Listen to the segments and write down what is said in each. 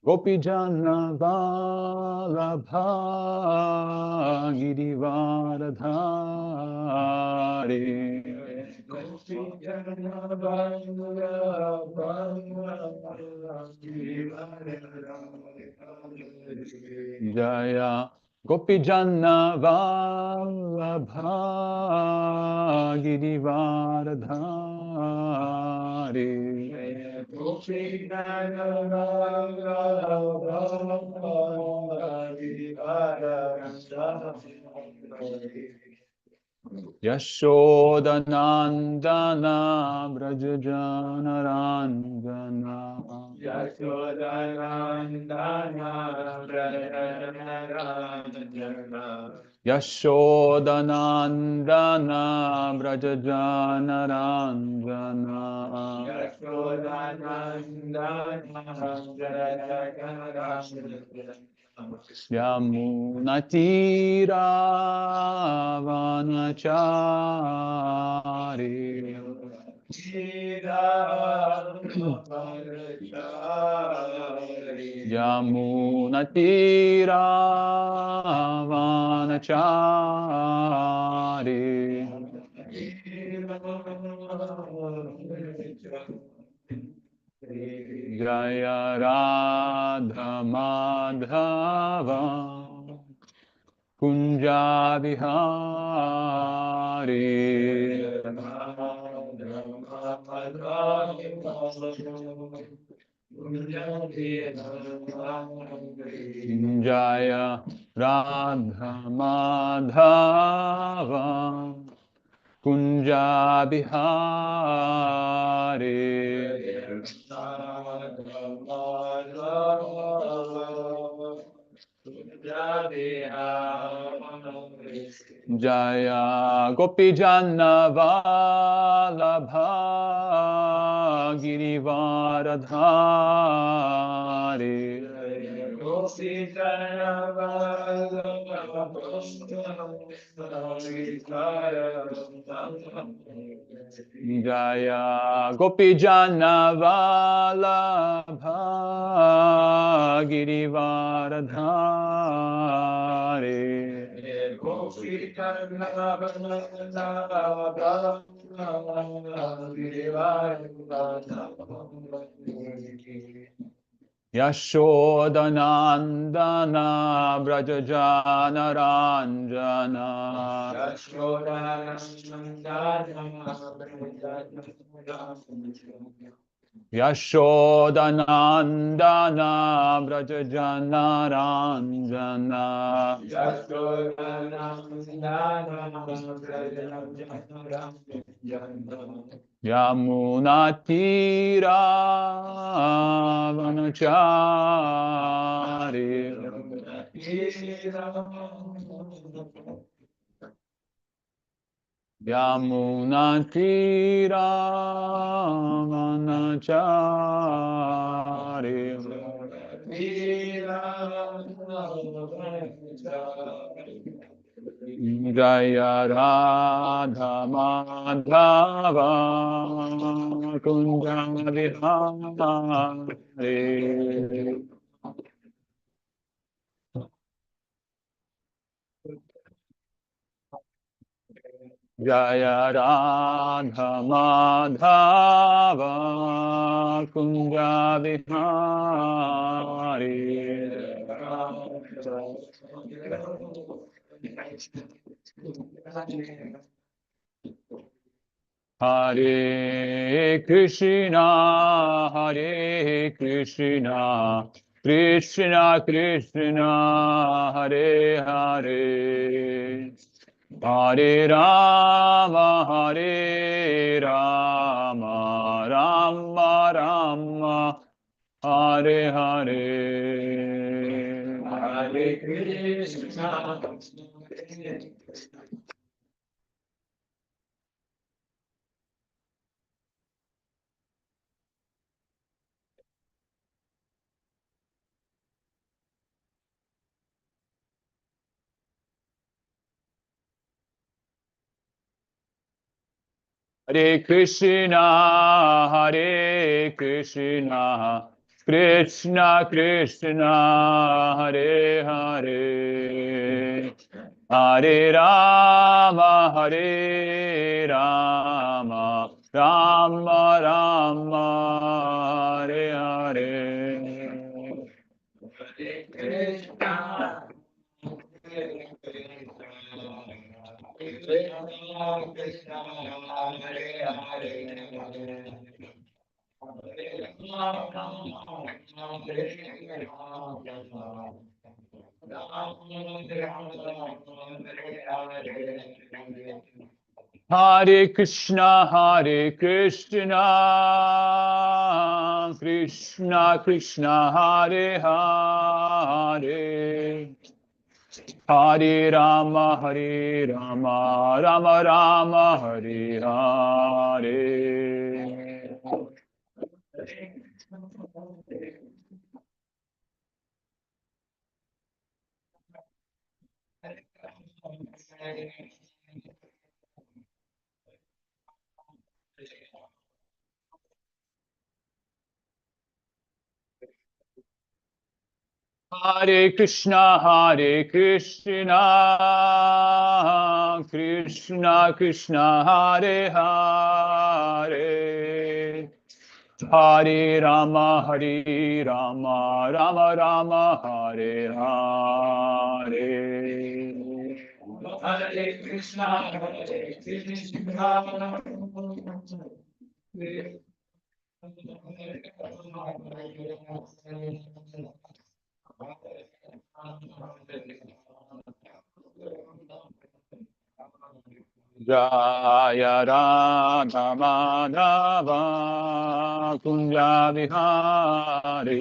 Gopi Jana Vallabha Girivaradhari Jaya Gopi Jana Vallabha Girivaradhari Yashodanandana Brajajanaranjana Yashodanandana Brajajanaranjana Yamunatira Vanachari Yamunatira Vanachari Jaya Radha Madhava Kunja Vihari Jaya Radha Madhava Kunja Bihari Jaya Gopi Jana Vallabha Girivaradhari Jaya Gopi Jana Vallabha Girivaradhari Yashodanandana Brajajanaranjana Yashodanandana Brajajanaranjana Yamunatira Vanachari Yamunatira Vanachari Jaya Radha Madhava Kunja Vihari Jaya Radha Madhava Kunja Vihari Hare Krishna, Hare Krishna, Krishna Krishna, Hare Hare, Hare Rama, Hare Rama, Rama Rama, Hare Hare, Hare Krishna. Hare Krishna, Krishna Krishna, Hare Hare, Hare Rama, Rama Rama, Hare Hare. Hare Krishna, Krishna Krishna, Hare Hare. Hare Krishna, Krishna Krishna, Hare Hare, Hare Rama, Rama Rama, Hare Hare. Hare Krishna, Krishna Krishna, Hare Hare, Hare Rama, Rama Rama, Hare Hare. Hare Krishna, Jaya Radha Madhava Kunja Vihari.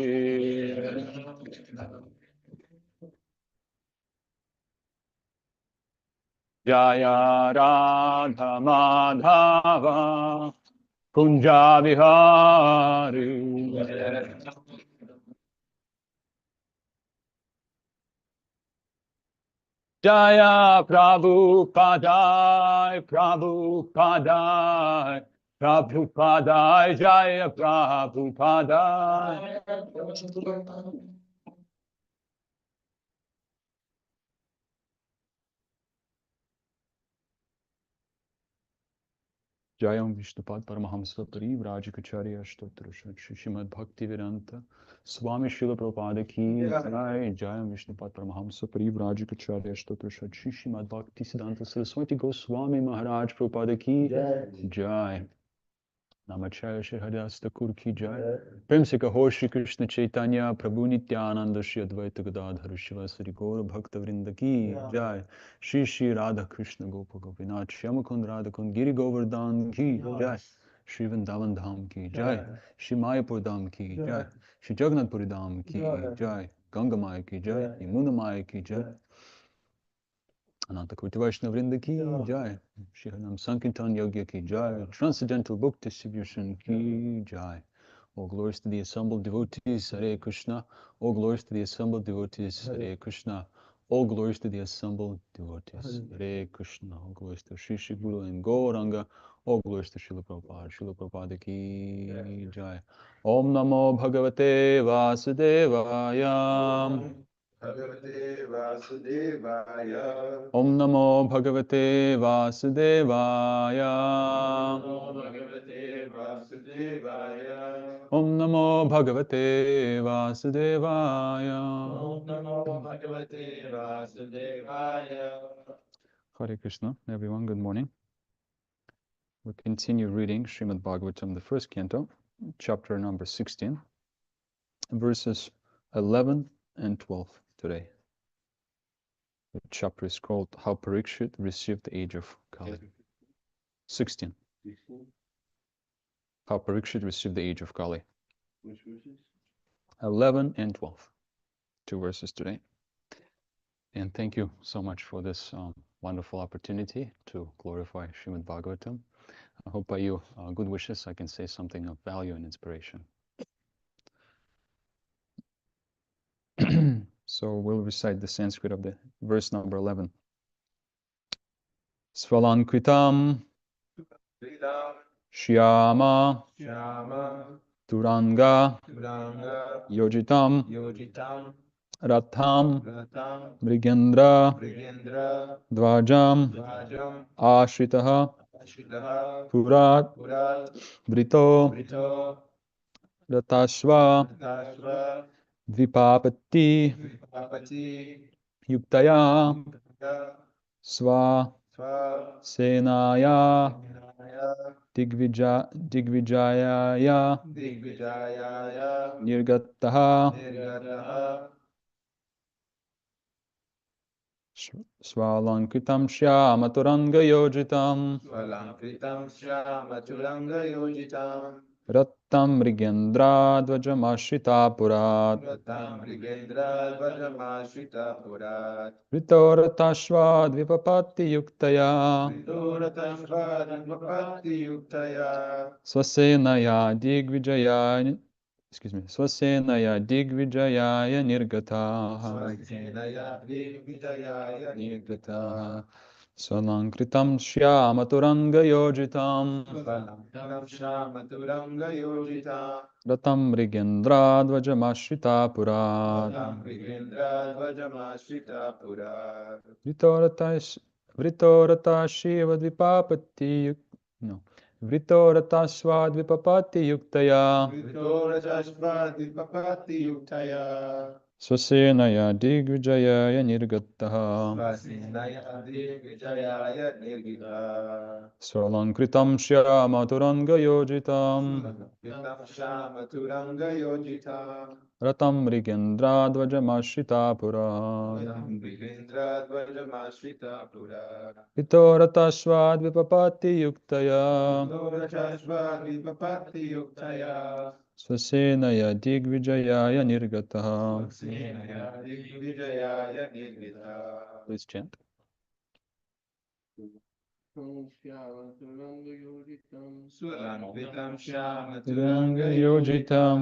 Jaya Radha Madhava Kunja Vihari. Jaya Prabhupada, Prabhupada, Prabhupada, Jaya Prabhupada. Jayam Vishnupad Paramahamsa Parivrajikacharya Stotra Srimad Bhaktivedanta Swami Srila Prabhupada ki Jai. Jayam Vishnupad Paramahamsa Parivrajikacharya Stotra Srimad Bhaktisiddhanta Saraswati Goswami Maharaj Prabhupada ki Jai. Namacharya Shri Haridas Thakur ki Jai. Prem se kaho Shri Krishna Chaitanya Prabhu Nityananda Shri Advaita Gadadhara Shivasari Gaura Bhakta Vrinda ki Jai. Shri Shri Radha Krishna Gopa Gopinath Shyamakund Radhakund Giri Govardhan ki Jai. Shri Vrindavan Dham ki Jai. Shri Mayapur Dham ki Jai. Shri Jagannath Puri Dham ki Jai. Ganga Maya ki Jai. Yamuna Maya ki Jai. Ananta Kurti Vaishnava Vrinda ki Jai. Shri Harinam Sankirtan Yogya ki Jai. Transcendental Book Distribution ki Jai. All glories to the assembled devotees, Hare Krishna. All glories to the assembled devotees, Hare Krishna. All glories to the assembled devotees, Hare Krishna. All glories to Shri Shri Guru and Gauranga. All glories to Srila Prabhupada. Srila Prabhupada ki Jai. Om Namo Bhagavate Vasudevaya. Bhagavate Vasudevaya. Om Namo Bhagavate Vasudevaya. Namo Bhagavate Vasudevaya. Om Namo Bhagavate Vasudevaya. Om Namo Bhagavate Vasudevaya. Hare Krishna, everyone, good morning. We continue reading Srimad Bhagavatam, the first canto, chapter number 16, verses 11 and 12 today. The chapter is called How Parikshit Received the Age of Kali. 16. How Parikshit Received the Age of Kali. Which verses? 11 and 12. Two verses today. And thank you so much for this wonderful opportunity to glorify Srimad Bhagavatam. I hope by your good wishes I can say something of value and inspiration. So we'll recite the Sanskrit of the verse number 11. Svalankritam Vidam, Shyama Shama, Turanga Duranga, Yojitam Yojitam, Ratham Ratam, Mrigendra Brigendra, Dvajam Vajam, Ashritaha Ashitaha, Purat Purat, Vrito Brito, Ratashva Tashva, Vipapati Vipapati, Yuktaya Yukta, Sva Sva, Senaya Vinaya, Digvijayaya Digvijayaya, Nirgataha Nirgataha, Svalankitam Shyamaturanga Yojitam Svalankritam Shama Turanga Yojitam, Rattam Mrigendra Dvajamashita Purat Ratam Rigendra Vajamashita Purat, Ritoratashva Dvipapati Yuktaya Vidoratam Vadamapati Yuktaya, Swasenaya Digvijaya Swasenaya Digvijayaya Nirgataha Svasenaya Digvijayaya Nirgataha Swalankritam Shyamaturanga Yojitam Svalankritam Shama Turanga Yojitam, Ratam Mrigendra Dvajamashita Purat Ratam Rigendra Vajamashita Purat, Vritorata Shiva Dvipapati no. Vritorata Sva Dvipapati Yuktaya Vidorajashva Dipapati Yuktaya, Swasenaya Digvijayaya Nirgataha Svasenaya Digvijayaya Nirgita, Swalankritam Shyama Turanga Yojitam Svalankitam Shama Turanga Yojitam, Ratam Mrigendra Dvajamashita Purat Ratam Rigendra Dvajamashita Purat, Vitorata Sva Dvipapati Yuktaya Vidorajashva Dipapati Yuktaya, Swasenaya Digvijayaya Nirgataha. Svasenaya Digvijayaya Nirgita. Please chant. Sulankritam Shama Turanga Turanga Yojitam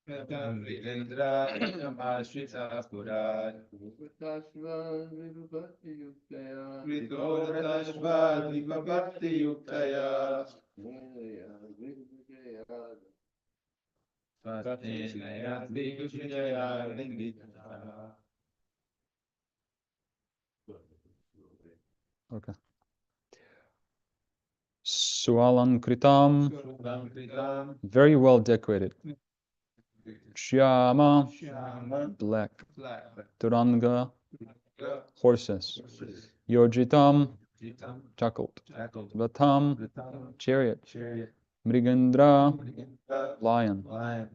Ratam Rigendra Vajamashita Purat, Vidorajashva Dipapati Yuktaya, Svasenaya Digvijayaya Nirgita. Okay. Swalankritam, Sulankritam very well decorated. Shyama, Shama black. Black Turanga, horses. Yojitam, Jitam chuckled. Tackled Ratam, Ritam chariot. Chariot Mrigendra, lion. Lion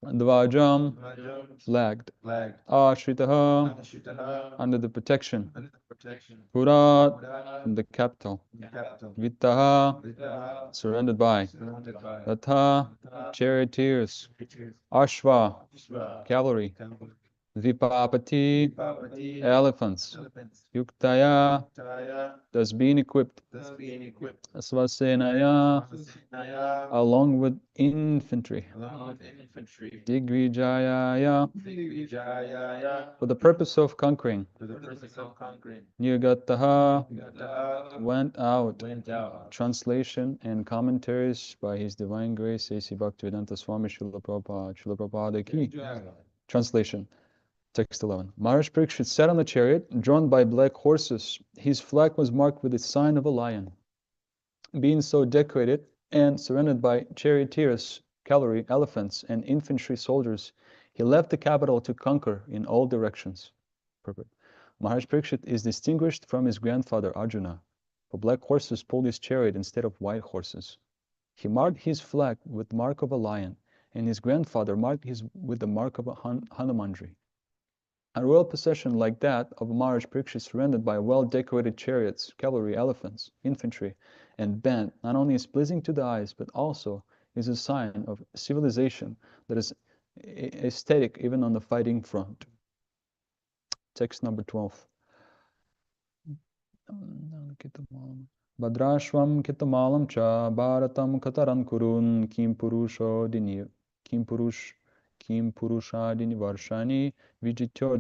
Dvajam, Rajam flagged. Flag Ashritaha, Ashitaha under the protection. under the protection Purat, Purana in the capital. capital Vitaha, Vitaha surrendered by. surrounded by Ratha, charioteers. Ashva, Vishwa cavalry. Temple Vipapati, Vipapati elephants. Elephants Yuktaya, Taya thus being equipped. thus being equipped Svasenaya, Svasenaya along with infantry. along with infantry Digvijayaya, Digvijayaya for the purpose of conquering. for the purpose of conquering Nirgataha, Gata went out. went out. Translation and commentaries by His Divine Grace A.C. Bhaktivedanta Swami Srila Prabhupada. Srila Prabhupada Ki. Translation. Text 11. Maharaj Parikshit sat on the chariot, drawn by black horses. His flag was marked with the sign of a lion. Being so decorated and surrounded by charioteers, cavalry, elephants, and infantry soldiers, he left the capital to conquer in all directions. Perfect. Maharaj Parikshit is distinguished from his grandfather Arjuna, for black horses pulled his chariot instead of white horses. He marked his flag with the mark of a lion, and his grandfather marked his with the mark of a Hanumanji. A royal procession like that of Maharaj Parikshit surrounded by well-decorated chariots, cavalry, elephants, infantry, and band not only is pleasing to the eyes, but also is a sign of civilization that is aesthetic even on the fighting front. Text number 12. Bhadrashvam kitamalam cha bharatam kataran kurun kim purushadini varshani vijitya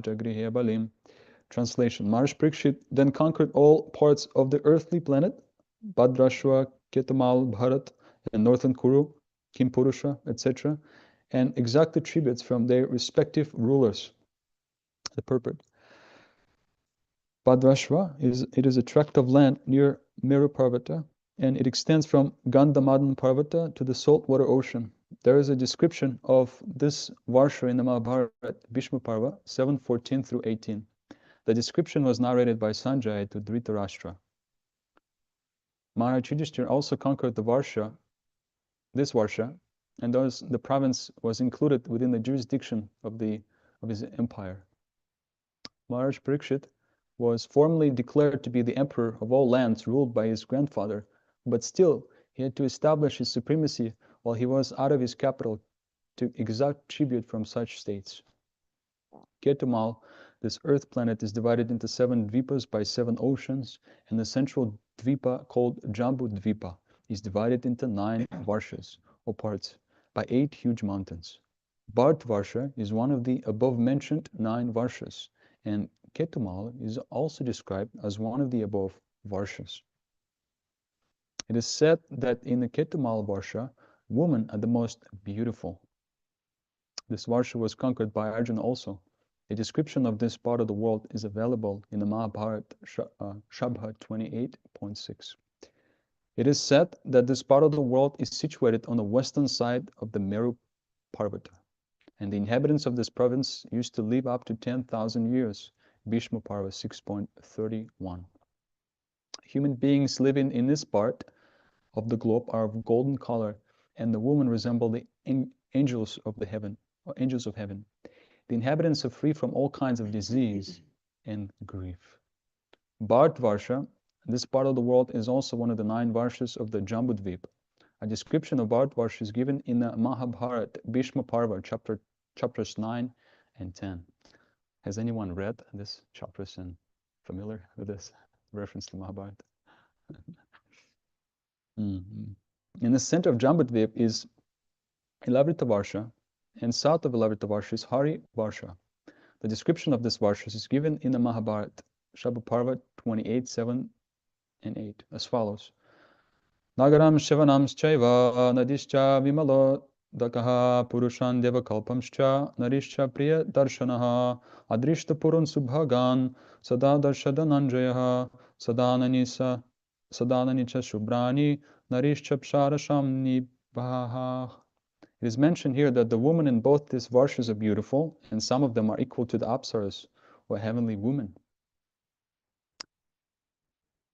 jagrihe balim. Translation. Maharaj Parikshit then conquered all parts of the earthly planet, Bhadrashva, Ketamal, Bharat, and northern Kuru, Kimpurusha, etc., and exacted tributes from their respective rulers. The purport. Bhadrashva is a tract of land near Meru Parvata, and it extends from Gandhamadan Parvata to the saltwater ocean. There is a description of this Varsha in the Mahabharata, Bhishma Parva, 7:14 through 18. The description was narrated by Sanjaya to Dhritarashtra. Maharaj Yudhishthira also conquered this Varsha, and thus the province was included within the jurisdiction of his empire. Maharaj Parikshit was formally declared to be the emperor of all lands ruled by his grandfather, but still he had to establish his supremacy while he was out of his capital to exact tribute from such states. Ketumal, this earth planet, is divided into 7 dvipas by 7 oceans, and the central dvipa, called Jambu Dvipa, is divided into 9 varshas, or parts, by 8 huge mountains. Bharat Varsha is one of the above-mentioned 9 varshas, and Ketumal is also described as one of the above varshas. It is said that in the Ketumal Varsha, women are the most beautiful. This Varsha was conquered by Arjuna also. A description of this part of the world is available in the Mahabharata, Shabha 28.6. It is said that this part of the world is situated on the western side of the Meru Parvata, and the inhabitants of this province used to live up to 10,000 years. Bhishma Parva 6.31. Human beings living in this part of the globe are of golden color, and the women resemble the angels of heaven. The inhabitants are free from all kinds of disease and grief. Bharat Varsha, this part of the world, is also one of the 9 varshas of the Jambudvip. A description of Bharat Varsha is given in the Mahabharata, Bhishma Parva, chapters 9 and 10. Has anyone read this chapters and familiar with this reference to Mahabharata? In the center of Jambudvip is Ilavrita Varsha, and south of Ilavrita Varsha is Hari Varsha. The description of this Varsha is given in the Mahabharata, Shabha Parva 28:7 and 8, as follows. Nagaram Shivanam Chaiva Nadischa Vimalo Dakaha Purushan Devakalpamscha Narishcha Priya Darshanaha Adrishta Purun Subhagan Sada Darshadananjayaha Sadananisa Sadananica Shubrani Narishcha Psharasham Nibaha. It is mentioned here that the women in both these varshas are beautiful, and some of them are equal to the apsaras, or heavenly women.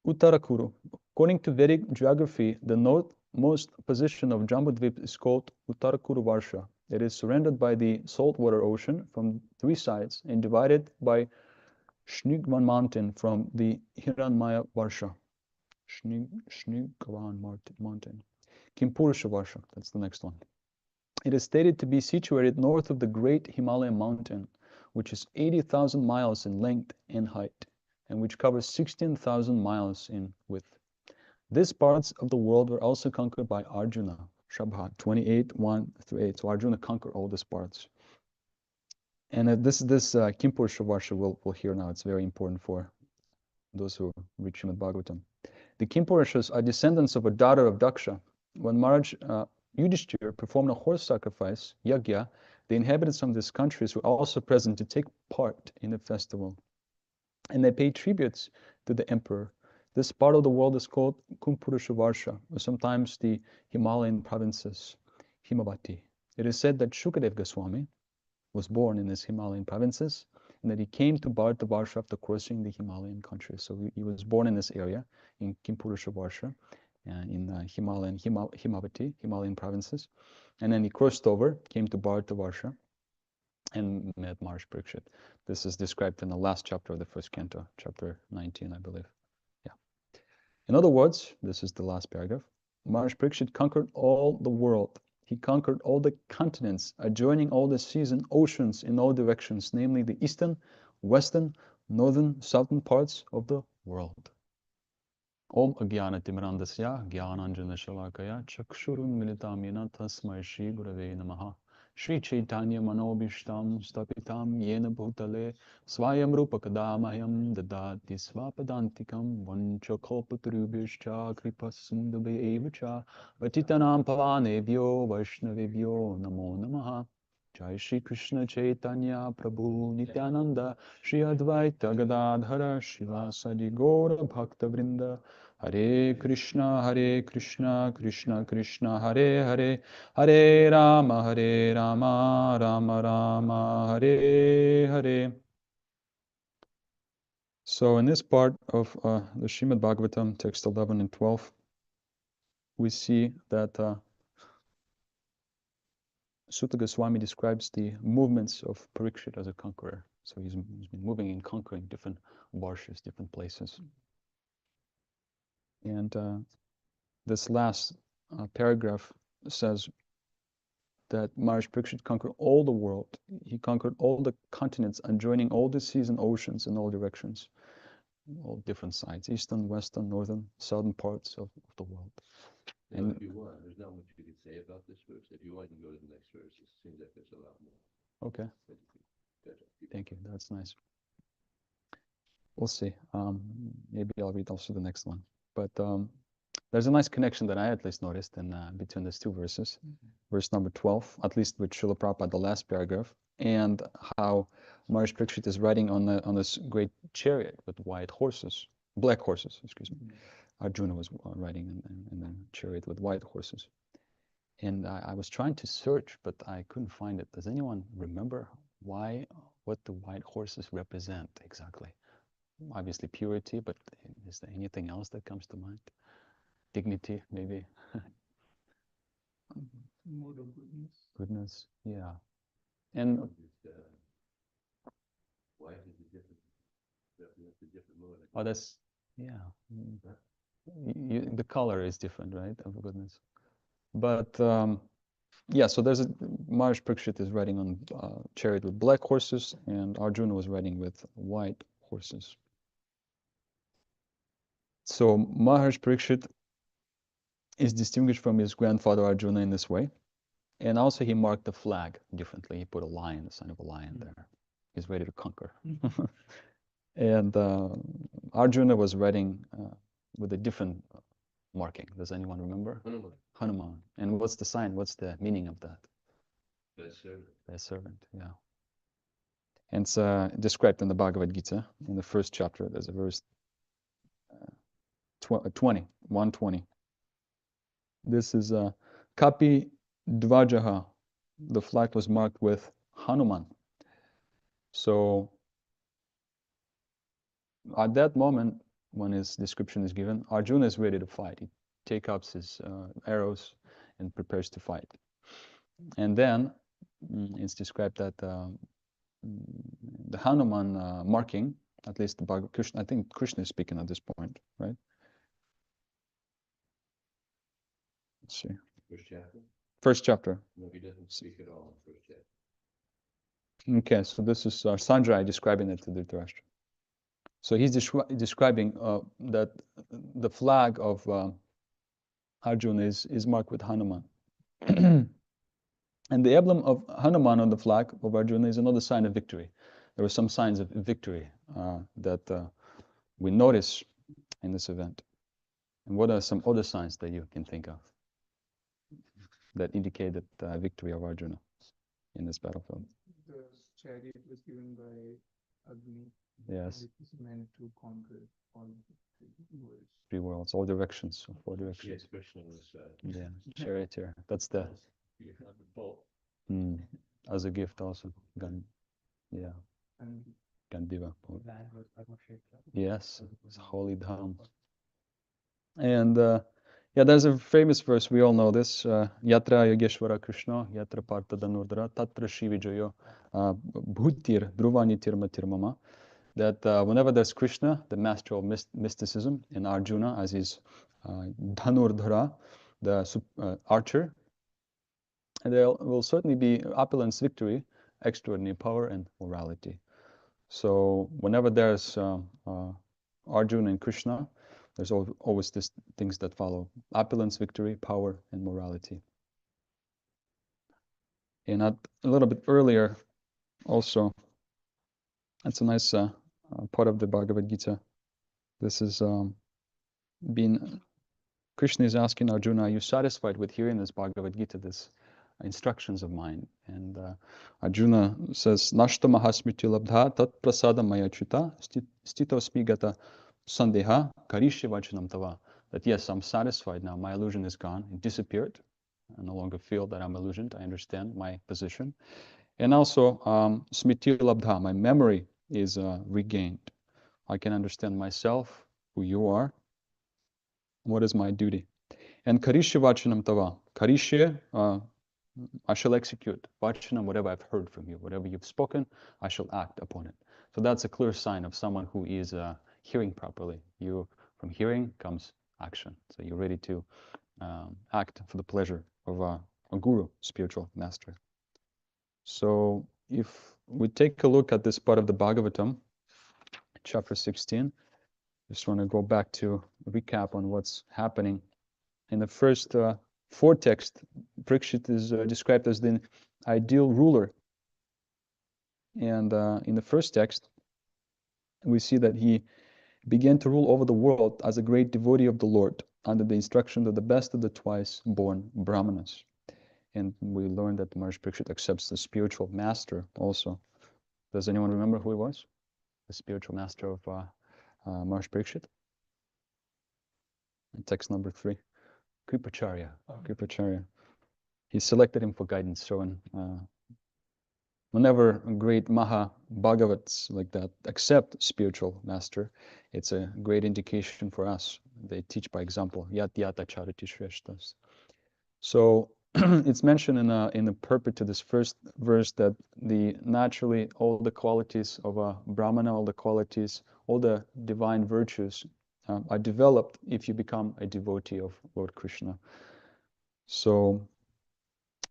Uttarakuru. According to Vedic geography, the northmost position of Jambudvip is called Uttarakuru Varsha. It is surrounded by the saltwater ocean from 3 sides and divided by Shnigvan mountain from the Hiranmaya Varsha. Shnigvan mountain. Kimpurusha Varsha, that's the next one. It is stated to be situated north of the great Himalayan mountain, which is 80,000 miles in length and height, and which covers 16,000 miles in width. These parts of the world were also conquered by Arjuna, Shabha 28:1 through 8. So Arjuna conquered all these parts. And this Kimpurusha Varsha we'll hear now. It's very important for those who read Srimad Bhagavatam. The Kimpurushas are descendants of a daughter of Daksha. When Maharaj Yudhishthira performed a horse sacrifice, yagya, the inhabitants of these countries were also present to take part in the festival. And they paid tributes to the emperor. This part of the world is called Kumpurusha Varsha, or sometimes the Himalayan provinces, Himavati. It is said that Shukadev Goswami was born in these Himalayan provinces, and that he came to Bharata Varsha after crossing the Himalayan country. So he was born in this area, in Kimpurusha Varsha, in Himavati, Himalayan provinces. And then he crossed over, came to Bharata Varsha, and met Maharaj Parikshit. This is described in the last chapter of the first canto, chapter 19, I believe. Yeah. In other words, this is the last paragraph. Maharaj Parikshit conquered all the world. He conquered all the continents, adjoining all the seas and oceans in all directions, namely the eastern, western, northern, southern parts of the world. Om Agyana Timrandasya Gyananjana Shalakaya Chakshurun Militamina Tasmai Shri Gurave Namaha. Shri Chaitanya Manobishtam Stapitam Yena Bhutale Swayam Rupa Kadamayam Dadati Svapadantikam Vancha Kalpatarubhishcha Kripa Sindhave Evacha Vatitanam Pavanebhyo Vaishnavebhyo Namo Namaha. Jai Shri Krishna Chaitanya Prabhu Nityananda Shri Advaita Gadadhara Shivasadi Gaura Bhakta Vrinda Hare Krishna Krishna Krishna Hare Hare Hare Rama Rama Rama Hare Hare. So in this part of the Srimad Bhagavatam, text 11 and 12, we see that Sutta Goswami describes the movements of Parikshit as a conqueror. So he's been moving and conquering different varshas, different places. And this last paragraph says that Maharaj Parikshit conquered all the world. He conquered all the continents, adjoining all the seas and oceans in all directions, all different sides, eastern, western, northern, southern parts of the world. Now, And if you want, there's not much you can say about this verse. If you want, you can go to the next verse. It seems like there's a lot more. okay, Good. thank you. That's nice. We'll see. Maybe I'll read also the next one. But there's a nice connection that I at least noticed in between these two verses. Verse number 12, at least with Srila Prabhupada, the last paragraph, and how Maharaj Parikshit is riding on this great chariot with white horses, black horses, excuse me. Arjuna was riding in the chariot with white horses. And I was trying to search, but I couldn't find it. Does anyone remember what the white horses represent exactly? Obviously purity, but is there anything else that comes to mind? Dignity, maybe? Mode of goodness. Goodness, yeah. And White is a different, represents a different mode. oh, that's, yeah. The color is different, right, of goodness. But yeah, so there's Maharaj Parikshit is riding on chariot with black horses, and Arjuna was riding with white horses. So Maharaj Parikshit is distinguished from his grandfather Arjuna in this way. And also he marked the flag differently. He put a lion, the sign of a lion there. He's ready to conquer. And Arjuna was riding with a different marking. Does anyone remember? Hanuman. Hanuman. And what's the sign? What's the meaning of that? The servant. Thy servant, yeah. And it's described in the Bhagavad Gita in the first chapter. There's a verse 120. This is Kapi Dvajaha. The flag was marked with Hanuman. So at that moment, when his description is given, Arjuna is ready to fight. He takes up his arrows and prepares to fight. And then it's described that the Hanuman marking, at least the Bhagavad Krishna, I think Krishna is speaking at this point, right? Let's see. First chapter? First chapter. No, he doesn't speak at all in first chapter. Okay, so this is Sanjay describing it to Dhritarashtra. So he's describing that the flag of Arjuna is marked with Hanuman. And the emblem of Hanuman on the flag of Arjuna is another sign of victory. There were some signs of victory that we notice in this event. And what are some other signs that you can think of that indicate the victory of Arjuna in this battlefield? The chariot was given by Agni. Yes. It was meant to conquer all the worlds. 3 worlds, all directions, 4 directions. Yes, Krishna was. Yeah, charioteer. That's the You have the bolt. as a gift also. Yeah, And Gandiva. land was Padma-shekara. Yes, it's holy dham. And yeah, there's a famous verse, we all know this. Yatra Yogeshwara Krishna, Yatra Partha Danurdara, Tatra Shivijayo, Bhutir, Dhruvanitir Matirmama. That whenever there's Krishna, the master of mysticism, and Arjuna as his Dhanurdhara, the archer, and there will certainly be opulence, victory, extraordinary power, and morality. So whenever there's Arjuna and Krishna, there's always these things that follow: opulence, victory, power, and morality. And a little bit earlier, also, that's a nice part of the Bhagavad Gita. This is Krishna is asking Arjuna, are you satisfied with hearing this Bhagavad Gita, this instructions of mine? And Arjuna says, Nashta mahasmriti labdha tat prasada mayachuta stito smigata sandeha karishya vachanam tava. That yes, I'm satisfied now, my illusion is gone, it disappeared. I no longer feel that I'm illusioned, I understand my position. And also, smriti labdha, my memory is regained. I can understand myself, who you are, what is my duty. And karishya vachanam tava. Karishya, I shall execute. Vachanam, whatever I've heard from you, whatever you've spoken, I shall act upon it. So that's a clear sign of someone who is hearing properly. From hearing comes action. So you're ready to act for the pleasure of a guru, spiritual master. So if we take a look at this part of the Bhagavatam, chapter 16, just want to go back to recap on what's happening. In the first four texts, Parikshit is described as the ideal ruler. And in the first text, we see that he began to rule over the world as a great devotee of the Lord, under the instruction of the best of the twice-born Brahmanas. And we learned that Maharaj Parikshit accepts the spiritual master also. Does anyone remember who he was? The spiritual master of Maharaj Parikshit? In text number 3. Kripacharya. Kripacharya. He selected him for guidance. So whenever great Maha Bhagavats like that accept spiritual master, it's a great indication for us. They teach by example. Yat yata charati shreshtas. So it's mentioned in the purport to this first verse that naturally all the qualities of a Brahmana, all the qualities, all the divine virtues are developed if you become a devotee of Lord Krishna. So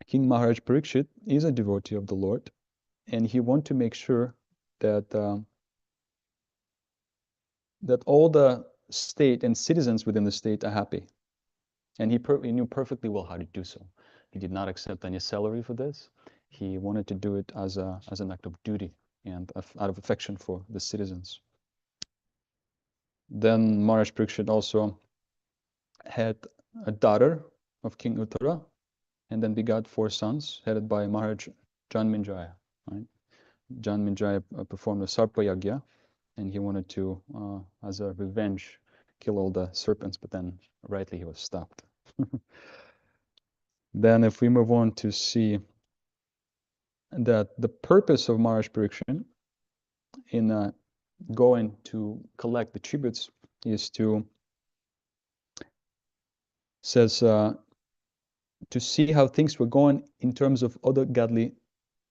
King Maharaj Parikshit is a devotee of the Lord, and he wants to make sure that that all the state and citizens within the state are happy. And he knew perfectly well how to do so. He did not accept any salary for this. He wanted to do it as an act of duty and out of affection for the citizens. Then Maharaj Parikshit also had a daughter of King Uttara, and then begot 4 sons, headed by Maharaj Janminjaya. Right? Janminjaya performed a Sarpa Yagya, and he wanted to, as a revenge, kill all the serpents, but then rightly he was stopped. Then if we move on to see that the purpose of Maharaj Parikshit in going to collect the tributes is to see how things were going in terms of other godly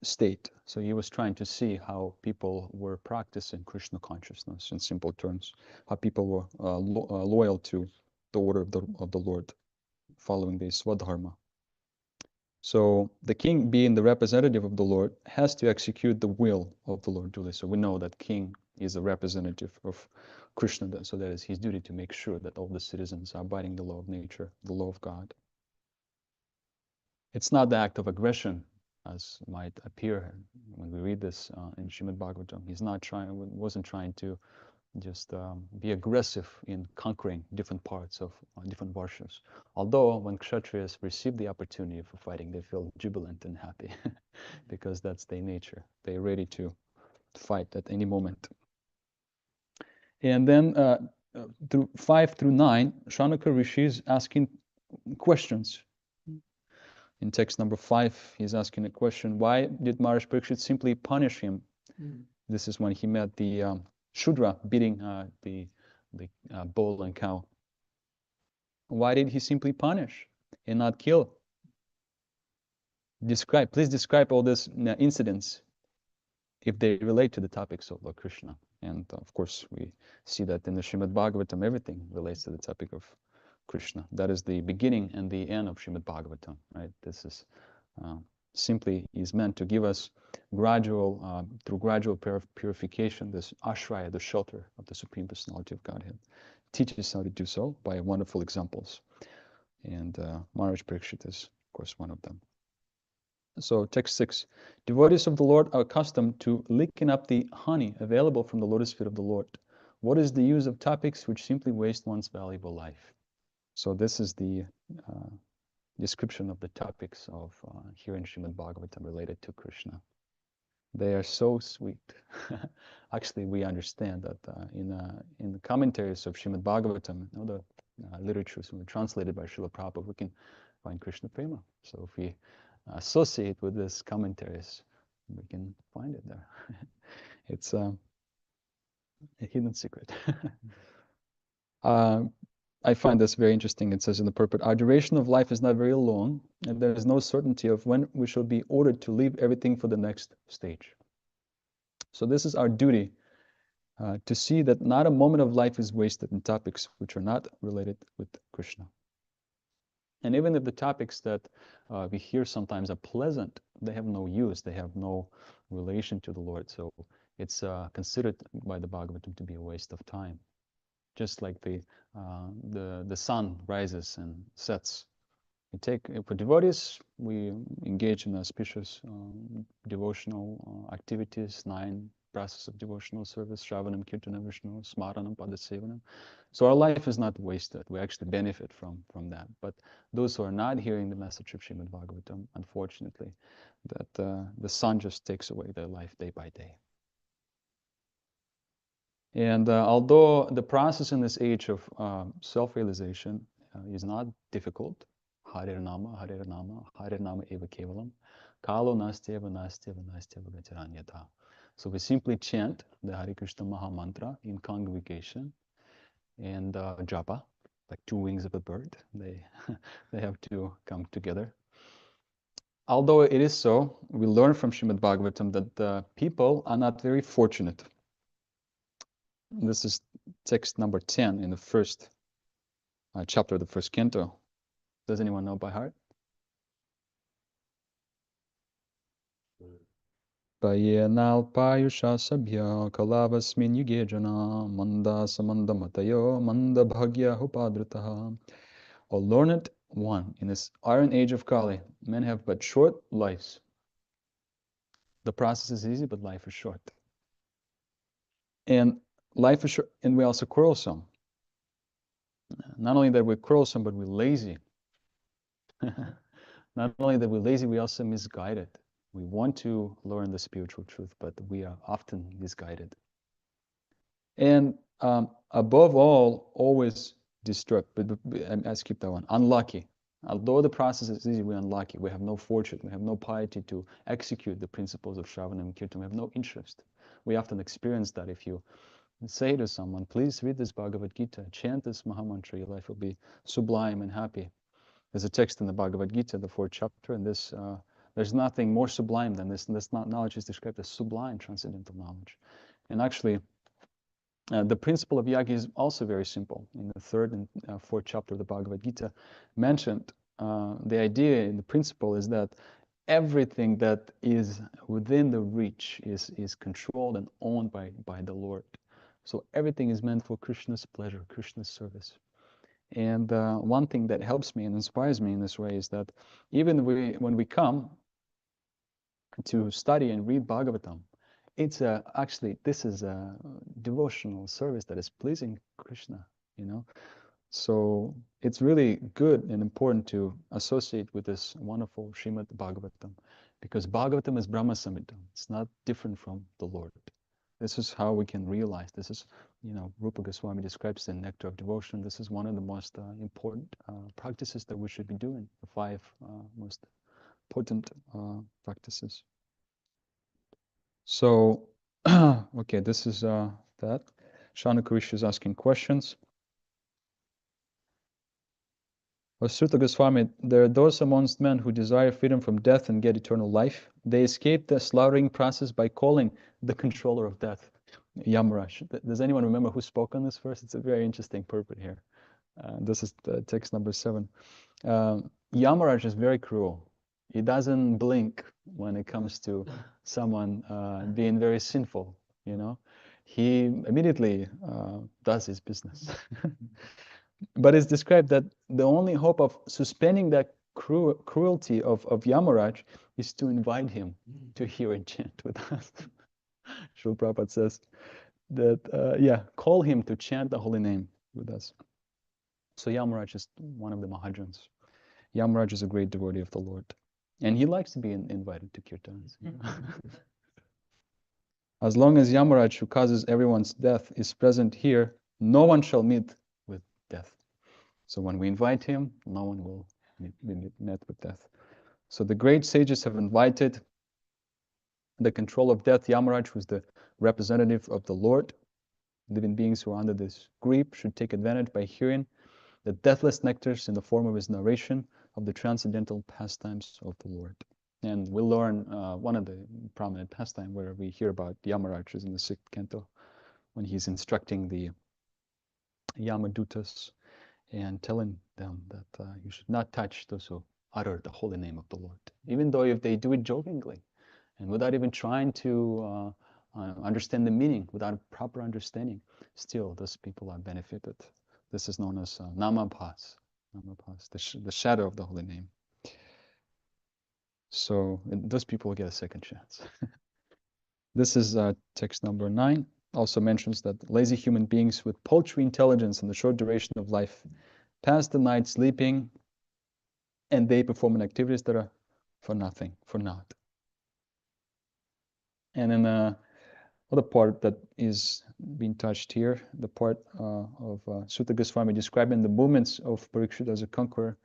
state. So he was trying to see how people were practicing Krishna consciousness in simple terms, how people were loyal to the order of the Lord, following the Swadharma. So the king, being the representative of the Lord, has to execute the will of the Lord duly. So we know that king is a representative of Krishna, so that is his duty to make sure that all the citizens are abiding the law of nature, the law of God. It's not the act of aggression, as might appear when we read this in Srimad Bhagavatam. Wasn't trying to just be aggressive in conquering different parts of different varshas. Although when Kshatriyas receive the opportunity for fighting, they feel jubilant and happy because that's their nature. They're ready to fight at any moment. And then through 5 through 9, Shaunaka Rishi is asking questions. In text number 5, he's asking a question: why did Maharaj Parikshit simply punish him? This is when he met the Shudra beating the bull and cow. Why did he simply punish and not kill? Please describe all these incidents if they relate to the topics of Lord Krishna. And of course, we see that in the Srimad Bhagavatam, everything relates to the topic of Krishna. That is the beginning and the end of Srimad Bhagavatam, right? This is simply is meant to give us through gradual purification, this ashraya, the shelter of the Supreme Personality of Godhead. Teaches us how to do so by wonderful examples. And Maharaj Parikshit is, of course, one of them. So text 6. Devotees of the Lord are accustomed to licking up the honey available from the lotus feet of the Lord. What is the use of topics which simply waste one's valuable life? So this is the description of the topics of here in Srimad Bhagavatam related to Krishna. They are so sweet. Actually, we understand that in the commentaries of Srimad Bhagavatam, the literatures translated by Srila Prabhu, we can find Krishna Prema. So if we associate with these commentaries, we can find it there. It's a hidden secret. I find this very interesting. It says in the purport, our duration of life is not very long, and there is no certainty of when we shall be ordered to leave everything for the next stage. So this is our duty, to see that not a moment of life is wasted in topics which are not related with Krishna. And even if the topics that we hear sometimes are pleasant, they have no use, they have no relation to the Lord. So it's considered by the Bhagavatam to be a waste of time. Just like the sun rises and sets. For devotees, we engage in auspicious devotional activities, 9 process of devotional service, Shravanam, Kirtanam, Vishnu, Smaranam, Padasevanam. So our life is not wasted. We actually benefit from that. But those who are not hearing the message of Srimad Bhagavatam, unfortunately, that the sun just takes away their life day by day. And although the process in this age of self-realization is not difficult, Hare Nama, Hare Nama, Hare Nama Eva Kevalam, Kalo Nastyeva, Nastyeva, Nastyeva Gatiranyata. So we simply chant the Hare Krishna Maha Mantra in congregation and japa, like 2 wings of a bird. They have to come together. Although it is so, we learn from Srimad Bhagavatam that the people are not very fortunate. This is text number 10 in the first chapter of the first canto. Does anyone know by heart? Payenalpayusha sabhya kalavasmin yugejana manda samanda matayo manda bhagya hupadrataha. O learned one, in this iron age of Kali, men have but short lives. The process is easy, but life is short. And life is short, and we're also quarrelsome. Not only that we're quarrelsome, but we're lazy. Not only that we're lazy, we're also misguided. We want to learn the spiritual truth, but we are often misguided. And above all, always disturbed. But I skip that one. Unlucky. Although the process is easy, we're unlucky. We have no fortune. We have no piety to execute the principles of Shravanam and Kirtan. We have no interest. We often experience that if you say to someone, please read this Bhagavad Gita, chant this Mahamantra, your life will be sublime and happy. There's a text in the Bhagavad Gita, the 4th chapter, and this there's nothing more sublime than this. And this knowledge is described as sublime transcendental knowledge. And actually, the principle of yajna is also very simple. In the 3rd and 4th chapter of the Bhagavad Gita, mentioned the idea in the principle is that everything that is within the reach is controlled and owned by the Lord. So everything is meant for Krishna's pleasure, Krishna's service. And one thing that helps me and inspires me in this way is that even when we come to study and read Bhagavatam, it's actually, this is a devotional service that is pleasing Krishna, you know. So it's really good and important to associate with this wonderful Srimad Bhagavatam, because Bhagavatam is Brahma Samhitam. It's not different from the Lord. This is how we can realize. This is, Rupa Goswami describes the nectar of devotion. This is one of the most important practices that we should be doing, the 5 most important practices. So, okay, this is that. Shana Kurish is asking questions. Sutta Goswami, there are those amongst men who desire freedom from death and get eternal life. They escape the slaughtering process by calling the controller of death Yamaraj. Does anyone remember who spoke on this verse? It's a very interesting purport here. This is the text number 7. Yamaraj is very cruel. He doesn't blink when it comes to someone being very sinful, He immediately does his business. But it's described that the only hope of suspending that cruelty of Yamaraj is to invite him to hear and chant with us. Srila Prabhupada says that, call him to chant the holy name with us. So Yamaraj is one of the Mahajans. Yamaraj is a great devotee of the Lord. And he likes to be invited to kirtans. As long as Yamaraj, who causes everyone's death, is present here, no one shall meet with death. So when we invite him, no one will be met with death. So the great sages have invited the control of death. Yamaraj, who's the representative of the Lord. Living beings who are under this grip should take advantage by hearing the deathless nectars in the form of his narration of the transcendental pastimes of the Lord. And we'll learn one of the prominent pastime where we hear about Yamaraj is in the 6th canto, when he's instructing the Yamadutas and telling them that you should not touch those who utter the holy name of the Lord, even though if they do it jokingly and without even trying to understand the meaning, without a proper understanding, still those people are benefited. This is known as Namabhas, the shadow of the holy name. So those people get a second chance. This is text number 9. Also mentions that lazy human beings with paltry intelligence and the short duration of life pass the night sleeping, and they perform activities that are for nothing, for naught. And then other part that is being touched here, the part of Sutta Goswami describing the movements of Parikshit as a conqueror.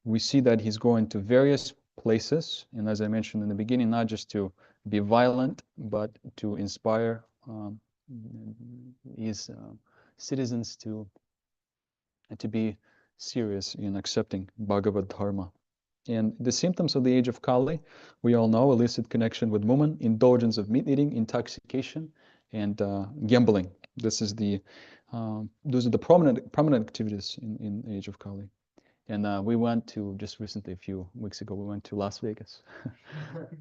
We see that he's going to various places, and as I mentioned in the beginning, not just to be violent, but to inspire his citizens to be serious in accepting Bhagavad Dharma. And the symptoms of the age of Kali, we all know: illicit connection with women, indulgence of meat eating, intoxication, and gambling. Those are the prominent activities in the age of Kali. And we went to, just recently, a few weeks ago, we went to Las Vegas.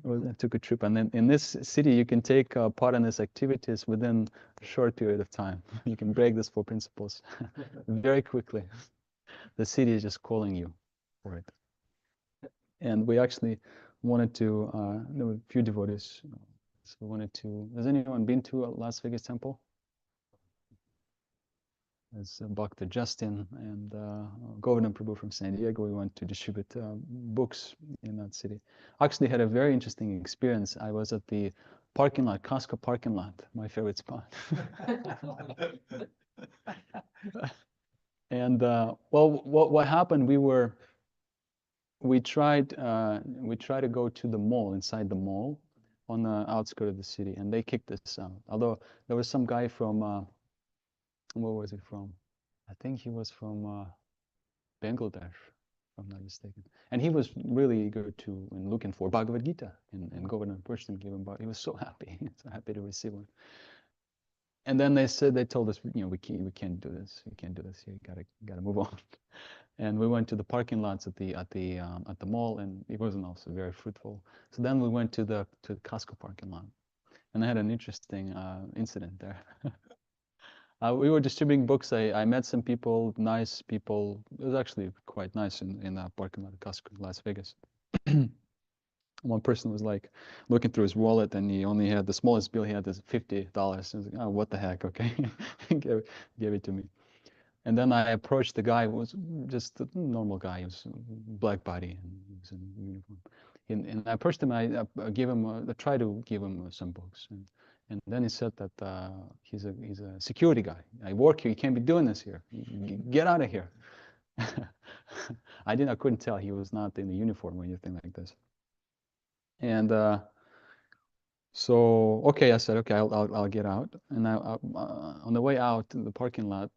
We took a trip, and then in this city, you can take part in these activities within a short period of time. You can break these 4 principles very quickly. The city is just calling you for it. And we actually wanted to, there were a few devotees, so we wanted to, has anyone been to a Las Vegas temple? As Bhakta Justin and Govardhan Prabhu from San Diego, we went to distribute books in that city. Actually had a very interesting experience. I was at the parking lot, Costco parking lot, my favorite spot. And well, what happened? We tried to go to the mall, inside the mall, on the outskirts of the city, and they kicked us out. Although there was some guy from where was he from? I think he was from Bangladesh, if I'm not mistaken. And he was really eager to and looking for Bhagavad Gita, and Govardhan Person gave him. He was so happy to receive one. And then they told us, we can't do this. You can't do this. You gotta move on. And we went to the parking lots at the mall, and it wasn't also very fruitful. So then we went to the Costco parking lot, and I had an interesting incident there. We were distributing books. I met some people, nice people. It was actually quite nice in that parking lot of Costco in Las Vegas. One person was like looking through his wallet, and he only had the smallest bill he had is $50. I was like, oh, what the heck? Okay, gave it to me. And then I approached the guy, who was just a normal guy. He was black body, and he was in uniform. And I approached him. I tried to give him some books. And then he said that he's a security guy. I work here. You can't be doing this here. Get out of here. I couldn't tell he was not in the uniform or anything like this. And so, okay, I said, okay, I'll get out. And on the way out in the parking lot,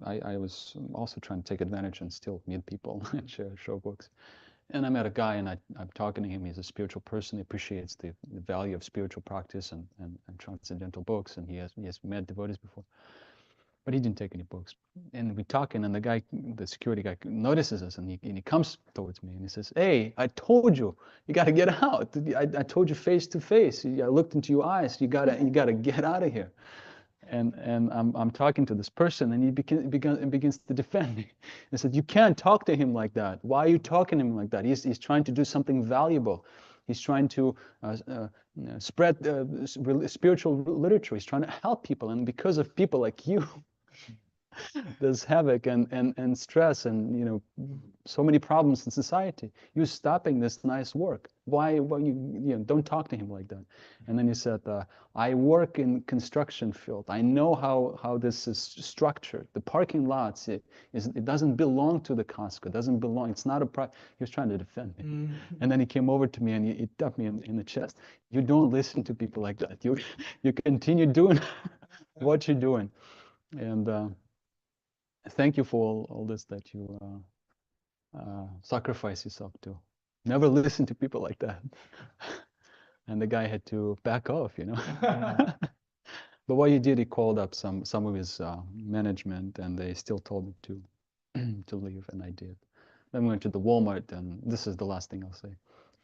I was also trying to take advantage and still meet people and show books. And I met a guy, and I'm talking to him. He's a spiritual person. He appreciates the value of spiritual practice and transcendental books, and he has met devotees before. But he didn't take any books. And we're talking, and the security guy notices us, and he comes towards me, and he says, hey, I told you got to get out. I told you face to face. I looked into your eyes. You gotta get out of here. and I'm talking to this person, and he begins to defend me. I said, you can't talk to him like that. Why are you talking to him like that? He's trying to do something valuable. He's trying to spread spiritual literature. He's trying to help people, and because of people like you, there's havoc and stress and so many problems in society. You're stopping this nice work. Why you don't talk to him like that. And then he said, I work in construction field. I know how this is structured. The parking lots, it doesn't belong to the Costco. It doesn't belong. It's not a he was trying to defend me. And then he came over to me and he tapped me in the chest. You don't listen to people like that. You continue doing what you're doing. And thank you for all this that you sacrifice yourself to. Never listen to people like that. And the guy had to back off. But what he did, he called up some of his management, and they still told him to leave, and I did. Then we went to the Walmart, and this is the last thing I'll say.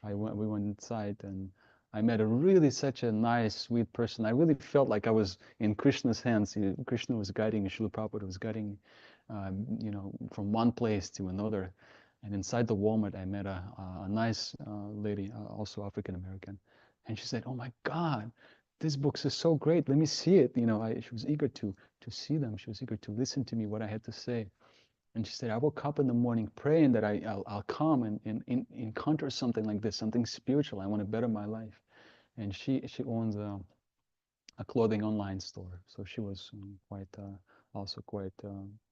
We went inside, and I met such a nice, sweet person. I really felt like I was in Krishna's hands. Krishna was guiding me, Srila Prabhupada was guiding me, from one place to another. And inside the Walmart, I met a nice lady, also African American, and she said, "Oh my God, these books are so great. Let me see it." She was eager to see them. She was eager to listen to me what I had to say. And she said, "I woke up in the morning praying that I'll come and encounter something like this, something spiritual. I want to better my life." And she owns a clothing online store, so she was also quite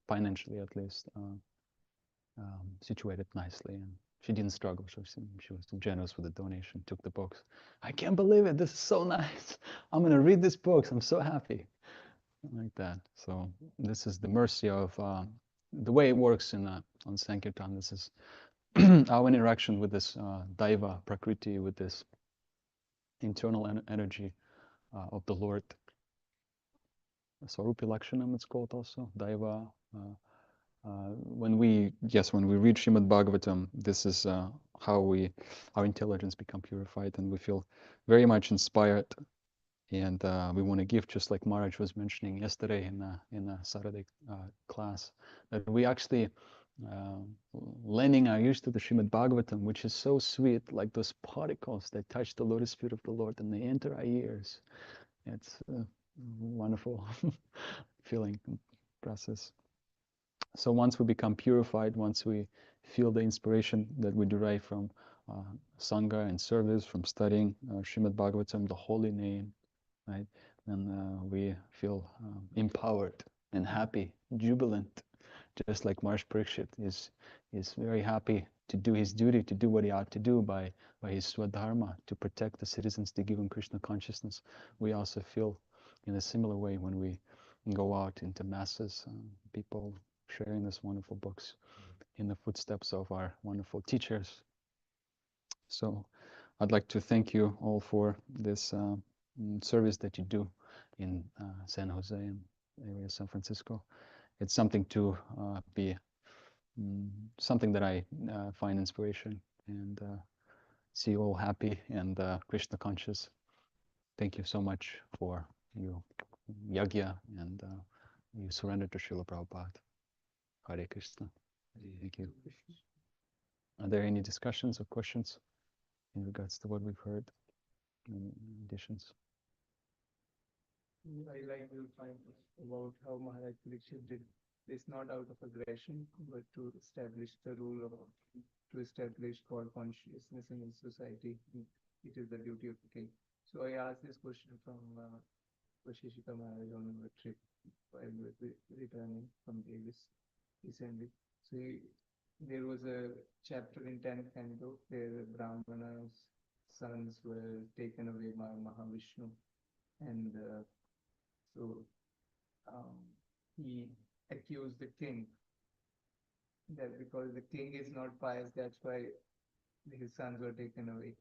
financially, at least, situated nicely, and she didn't struggle. She was generous with the donation, took the books. I can't believe it. This is so nice. I'm going to read these books. I'm so happy. Like that. So this is the mercy of the way it works on Sankirtan. This is our interaction with this Daiva, Prakriti, with this internal energy of the Lord. Swarupi Lakshanam, it's called also, Daiva. When we read Srimad Bhagavatam, this is how our intelligence become purified, and we feel very much inspired, and we want to give, just like Maharaj was mentioning yesterday in a Saturday class, that we actually lending our ears to the Srimad Bhagavatam, which is so sweet, like those particles that touch the lotus feet of the Lord and they enter our ears. It's a wonderful feeling process. So once we become purified, once we feel the inspiration that we derive from Sangha and service, from studying Srimad Bhagavatam, the holy name, right? Then we feel empowered and happy, jubilant, just like Maharaj Parikshit is very happy to do his duty, to do what he ought to do by his swadharma, to protect the citizens, to give them Krishna consciousness. We also feel in a similar way when we go out into masses, people sharing these wonderful books in the footsteps of our wonderful teachers. So I'd like to thank you all for this service that you do in San Jose and area of San Francisco. It's something to be something that I find inspiration and see you all happy and Krishna conscious. Thank you so much for your yagya and you surrender to Srila Prabhupada. Hare Krishna. Thank you. Are there any discussions or questions in regards to what we've heard? Any additions? I like the point about how Maharaj Parikshit did this not out of aggression, but to establish the rule of, to establish God consciousness in his society. It is the duty of the king. So I asked this question from Vashishika Maharaj on a trip while we were returning from Davis recently. So there was a chapter in 10th canto where Brahmana's sons were taken away by Mahavishnu, and so he accused the king that because the king is not pious, that's why his sons were taken away.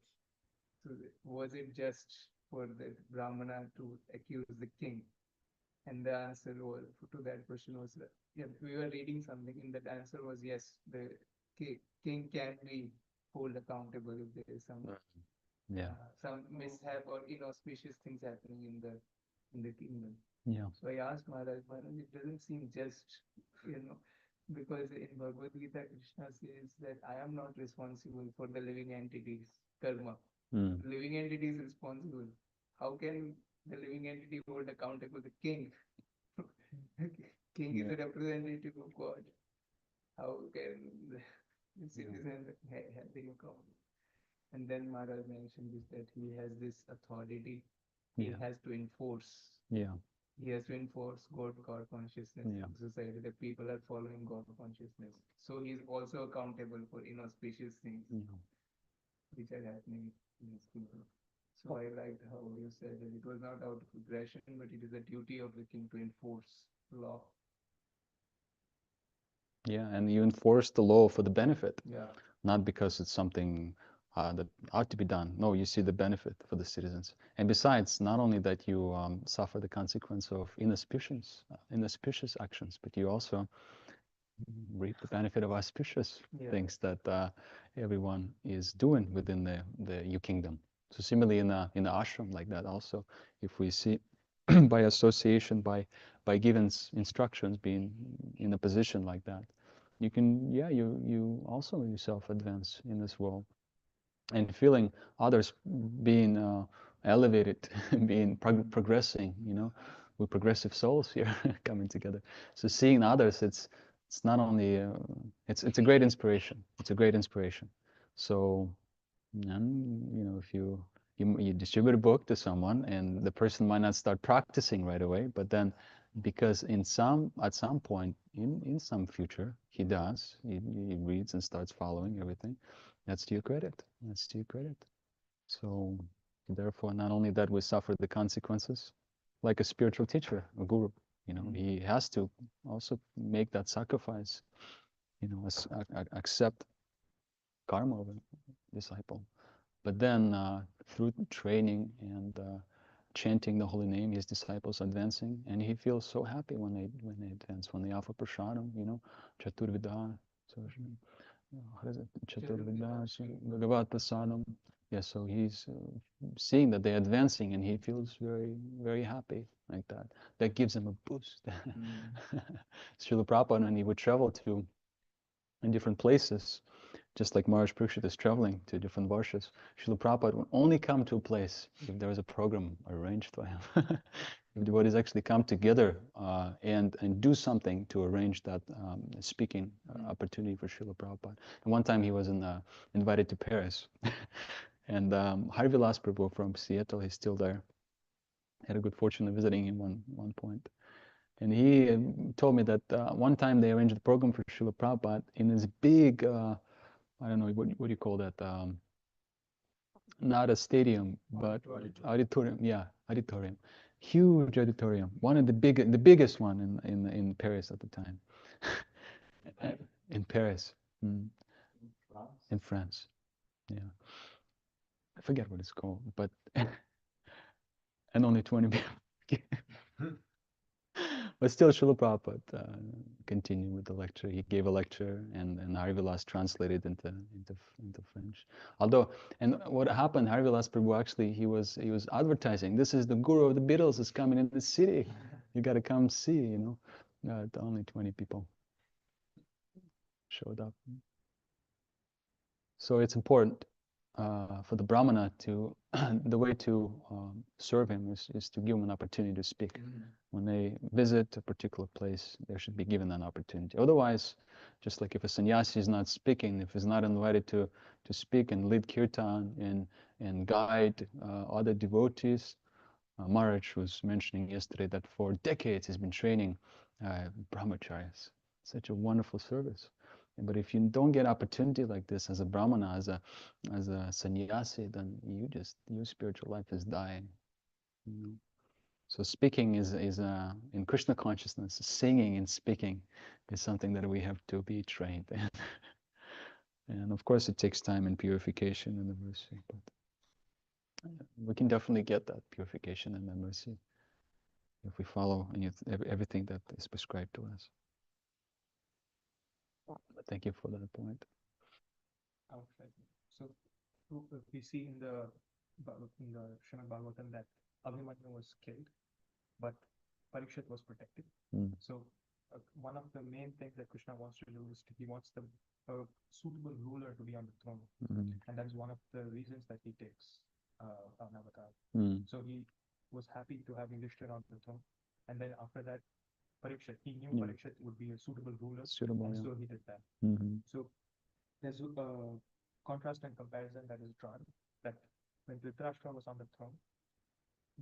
So was it just for the Brahmana to accuse the king? And the answer was, to that question was, yeah, we were reading something, and that answer was yes, the king can be held accountable if there is some some mishap or inauspicious things happening in the in the kingdom. Yeah. So I asked Maharaj, it doesn't seem just, because in Bhagavad Gita, Krishna says that I am not responsible for the living entities, karma. Mm. Living entity is responsible. How can the living entity hold accountable the king? King is a representative of God. How can the citizen have the account? And then Maharaj mentioned this, that he has this authority. He Yeah. has to enforce. Yeah. He has to enforce God consciousness Yeah. in society, that people are following God consciousness. So he is also accountable for inauspicious things Yeah. which are happening in his people. So I liked how you said that it was not out of aggression, but it is a duty of the king to enforce law. Yeah, and you enforce the law for the benefit, Yeah. not because it's something that ought to be done. No, you see the benefit for the citizens. And besides, not only that you suffer the consequence of inauspicious actions, but you also reap the benefit of auspicious things that everyone is doing within the kingdom. So similarly in the ashram like that also, if we see by association, by given instructions, being in a position like that, you can, you also yourself advance in this world, and feeling others being elevated, being progressing, we're progressive souls here coming together. So seeing others, it's not only it's a great inspiration. It's a great inspiration. So, and if you distribute a book to someone, and the person might not start practicing right away, but then because at some point in some future he does, he reads and starts following everything, that's to your credit. That's to your credit. So therefore, not only that we suffer the consequences, like a spiritual teacher, a guru, he has to also make that sacrifice, accept karma of a disciple. But then through training and chanting the holy name, his disciples advancing, and he feels so happy when they advance, when they offer prasadam, chaturvida, so how is it? Chaturvida, Bhagavat prasadam. Yeah, so he's seeing that they're advancing, and he feels very, very happy like that. That gives him a boost. Srila Prabhupada, when he would travel to in different places, just like Maharaj Parikshit is traveling to different varshas, Srila Prabhupada would only come to a place if there was a program arranged for him. If devotees actually come together and do something to arrange that speaking opportunity for Srila Prabhupada. And one time he was invited to Paris. And Harivilas Prabhu from Seattle, he's still there. Had a good fortune of visiting him one point. And he told me that one time they arranged a program for Srila Prabhupada in this big, I don't know, what do you call that? Not a stadium, but auditorium. Yeah, auditorium. Huge auditorium. One of the biggest one in Paris at the time. In Paris. In France. Yeah. I forget what it's called, but and only 20 people. But still, Srila Prabhupada continued with the lecture. He gave a lecture, and Harivilas translated into French. Although, and what happened, Harivilas Prabhu actually he was advertising. This is the guru of the Beatles is coming in the city. You got to come see. Only 20 people showed up. So it's important for the Brahmana to, the way to serve him is to give him an opportunity to speak. When they visit a particular place, they should be given an opportunity. Otherwise, just like if a sannyasi is not speaking, if he's not invited to speak and lead kirtan and guide other devotees, Maharaj was mentioning yesterday that for decades he's been training brahmacharyas. Such a wonderful service. But if you don't get opportunity like this as a brahmana, as a sannyasi, then your spiritual life is dying. So speaking is in Krishna consciousness, singing and speaking is something that we have to be trained in. And of course it takes time and purification and the mercy, but we can definitely get that purification and the mercy if we follow everything that is prescribed to us. But thank you for that point. So we see in the Srimad Bhagavatam that Abhimanyu was killed, but Parikshit was protected. Mm. So one of the main things that Krishna wants to do is he wants the suitable ruler to be on the throne, and that's one of the reasons that he takes an avatar. So he was happy to have Yudhishthira on the throne, and then after that, Parikshit, he knew Parikshit would be a suitable ruler, and so he did that. So there's a contrast and comparison that is drawn that when Dhritarashtra was on the throne,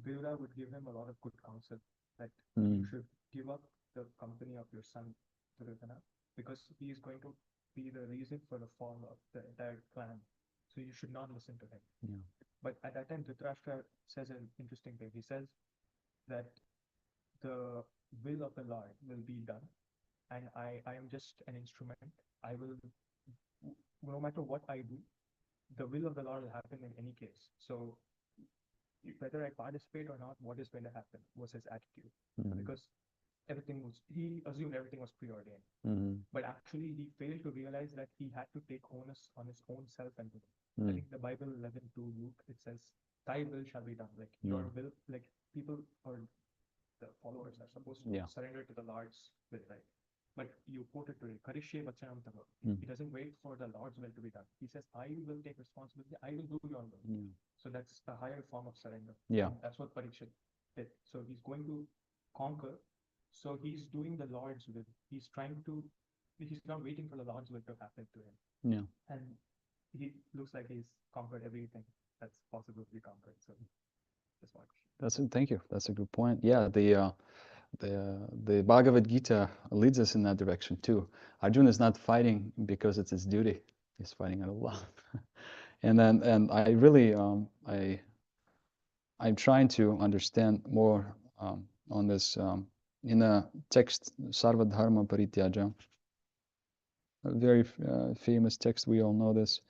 Vyura would give him a lot of good counsel that you should give up the company of your son Duryodhana because he is going to be the reason for the fall of the entire clan. So you should not listen to him. Yeah. But at that time, Dhritarashtra says an interesting thing. He says that the will of the Lord will be done, and I am just an instrument. I will, no matter what I do, the will of the Lord will happen in any case. So whether I participate or not, what is going to happen was his attitude. Because he assumed everything was preordained. But actually he failed to realize that he had to take onus on his own self and will. I think the Bible 11 to Luke, it says, thy will shall be done. Like your will, like people or the followers are supposed to surrender to the Lord's will, right? But you quoted today, Karishye Vachanam Tava. He doesn't wait for the Lord's will to be done. He says, I will take responsibility, I will do your will. So that's a higher form of surrender. Yeah. And that's what Parikshit did. So he's going to conquer. So he's doing the Lord's will. He's not waiting for the Lord's will to happen to him. Yeah. And he looks like he's conquered everything that's possible to be conquered. So just one. Thank you. That's a good point. Yeah, the Bhagavad Gita leads us in that direction too. Arjuna is not fighting because it's his duty. He's fighting out of love. and I really I'm trying to understand more on this in a text Sarva Dharma Parityaja, a very famous text. We all know this.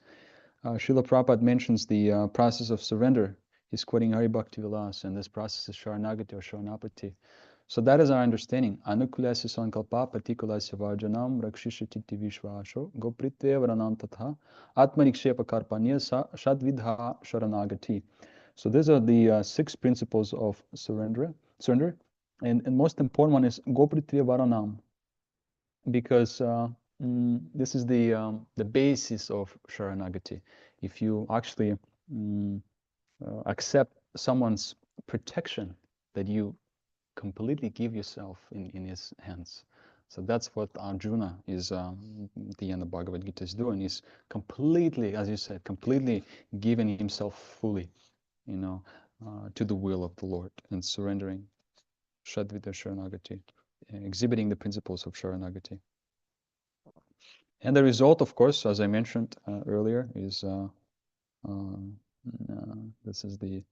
Srila Prabhupada mentions the process of surrender. He's quoting Hari Bhakti Vilas, and this process is Sharanagati or Sharanapati. So that is our understanding. Anukulasya sankalpa patikulasya vajanam rakshishati vishvasho gopritve varanam tatha atmanikshepa karpanya shadvidha sharanagati. So these are the 6 principles of surrender. And most important one is gopritve varanam, because this is the basis of Sharanagati. If you actually accept someone's protection, that you completely give yourself in his hands. So that's what Arjuna is, at the end of Bhagavad Gita is doing, is completely, as you said, completely giving himself fully, to the will of the Lord and surrendering Shadvita Sharanagati, exhibiting the principles of Sharanagati. And the result, of course, as I mentioned earlier, is this is the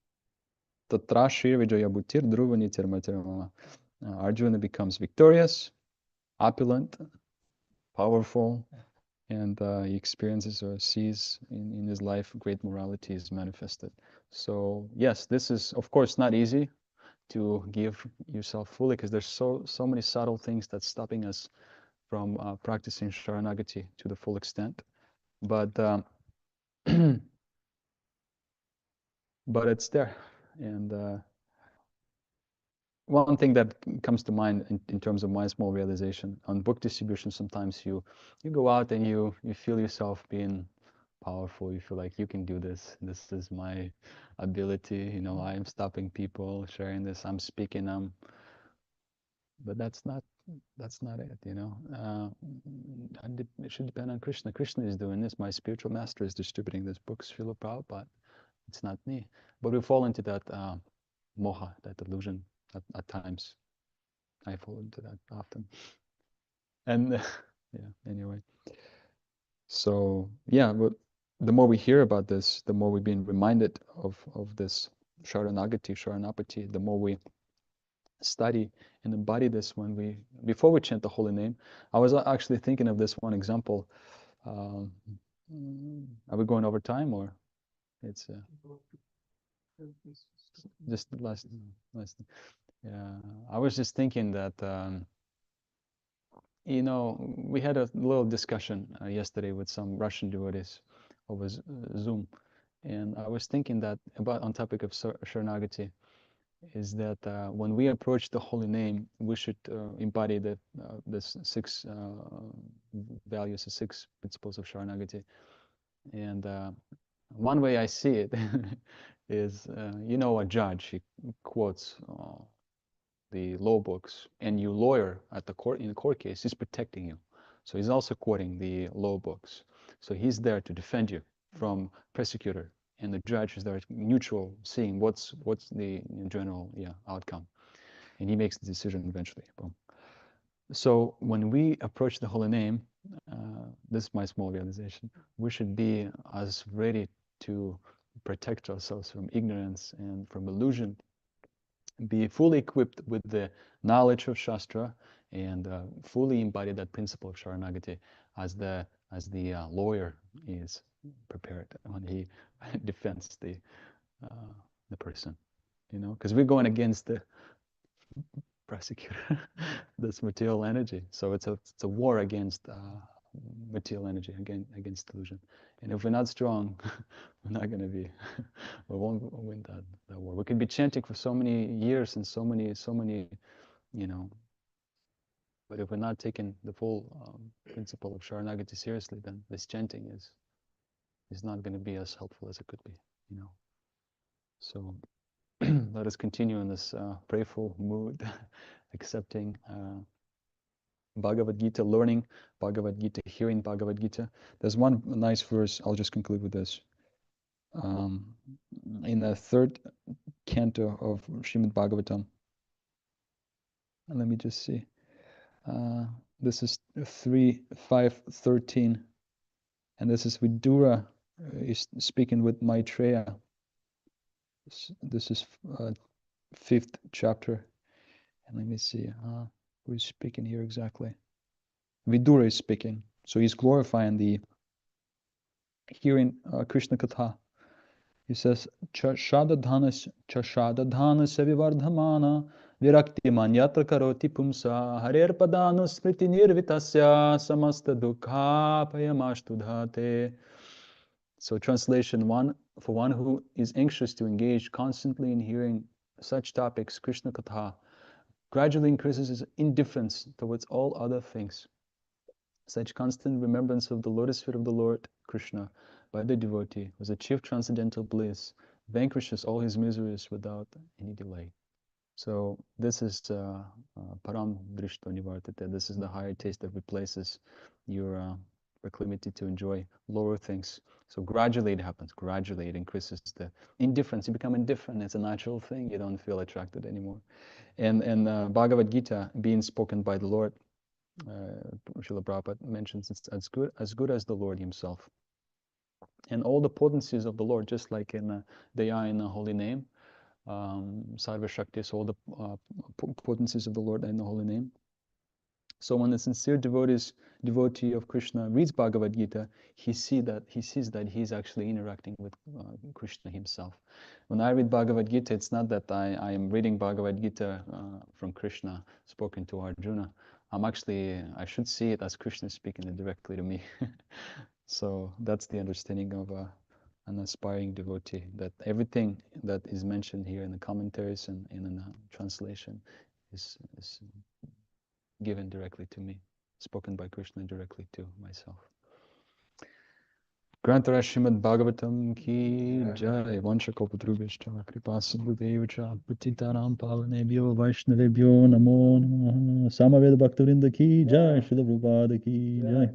Tatrashir Vijaya Bhutir Dhruvani Tirmatirmama. Arjuna becomes victorious, opulent, powerful, and he experiences or sees in his life great morality is manifested. So yes, this is of course not easy to give yourself fully, because there's so many subtle things that's stopping us from practicing Sharanagati to the full extent. But but it's there. And one thing that comes to mind in terms of my small realization on book distribution, sometimes you go out and you feel yourself being powerful. You feel like you can do this. This is my ability. I am stopping people sharing this. I'm speaking. But that's not it. It should depend on Krishna. Krishna is doing this. My spiritual master is distributing this book, Srila Prabhupada. It's not me. But we fall into that moha, that delusion at times. I fall into that often. And anyway. So but the more we hear about this, the more we're being reminded of this Sharanagati, Sharanapati, the more we study and embody this before we chant the holy name. I was actually thinking of this one example. Are we going over time, or it's just the last? Yeah, I was just thinking that we had a little discussion yesterday with some Russian devotees over Zoom, and I was thinking that on topic of Sharanagati. is that when we approach the holy name, we should embody the six values, the six principles of Sharanagati. And one way I see it is, a judge, he quotes the law books, and you lawyer at the court, in the court case, he's protecting you. So he's also quoting the law books. So he's there to defend you from persecutor, and the judge is there neutral, seeing what's the general outcome, and he makes the decision eventually. Boom. So when we approach the holy name, this is my small realization, we should be as ready to protect ourselves from ignorance and from illusion, be fully equipped with the knowledge of Shastra, and fully embody that principle of Sharanagati as the lawyer is prepared when he defends the person, because we're going against the prosecutor, this material energy. So it's a war against material energy, against illusion. And if we're not strong, we're not going to be, we won't win that war. We can be chanting for so many years and so many, but if we're not taking the full principle of Sharanagati seriously, then this chanting is not going to be as helpful as it could be, So let us continue in this prayerful mood, accepting Bhagavad Gita, learning Bhagavad Gita, hearing Bhagavad Gita. There's one nice verse, I'll just conclude with this. In the third canto of Srimad Bhagavatam, and let me just see. This is 3:5:13, and this is Vidura is speaking with Maitreya. This is 5th chapter, and let me see. Who is speaking here exactly? Vidura is speaking. So he's glorifying the hearing Krishna Katha. He says, Chashadadhana savivardhamana virakti manyatra karoti pumsa harer padanu smriti nirvitasya samasta dukha payamashtudhate. So translation one, for one who is anxious to engage constantly in hearing such topics, Krishna Katha, gradually increases his indifference towards all other things. Such constant remembrance of the lotus feet of the Lord Krishna by the devotee, whose achieved transcendental bliss, vanquishes all his miseries without any delay. So this is param drishto nivartate. This is the higher taste that replaces your proclivity to enjoy lower things. So gradually it happens. Gradually it increases the indifference. You become indifferent. It's a natural thing. You don't feel attracted anymore. And Bhagavad Gita being spoken by the Lord, Srila Prabhupada mentions it's as good as the Lord himself. And all the potencies of the Lord, just like they are in the holy name, Sarva Shaktis, all the potencies of the Lord are in the holy name. So when the sincere devotee of Krishna reads Bhagavad Gita, he sees that he's actually interacting with Krishna himself. When I read Bhagavad Gita, it's not that I am reading Bhagavad Gita from Krishna spoken to Arjuna. I should see it as Krishna speaking it directly to me. So that's the understanding of an aspiring devotee, that everything that is mentioned here in the commentaries and in the translation is given directly to me, spoken by Krishna directly to myself. Grantara Srimad Bhagavatam ki jai, Vanchakalpatarubhishta Kripasindhudevcha Patitaram Pavanebhyo Vaishnavebhyo Namo Namaha. Samaveda Bhaktivinoda ki jai, Srila Prabhupada ki jai.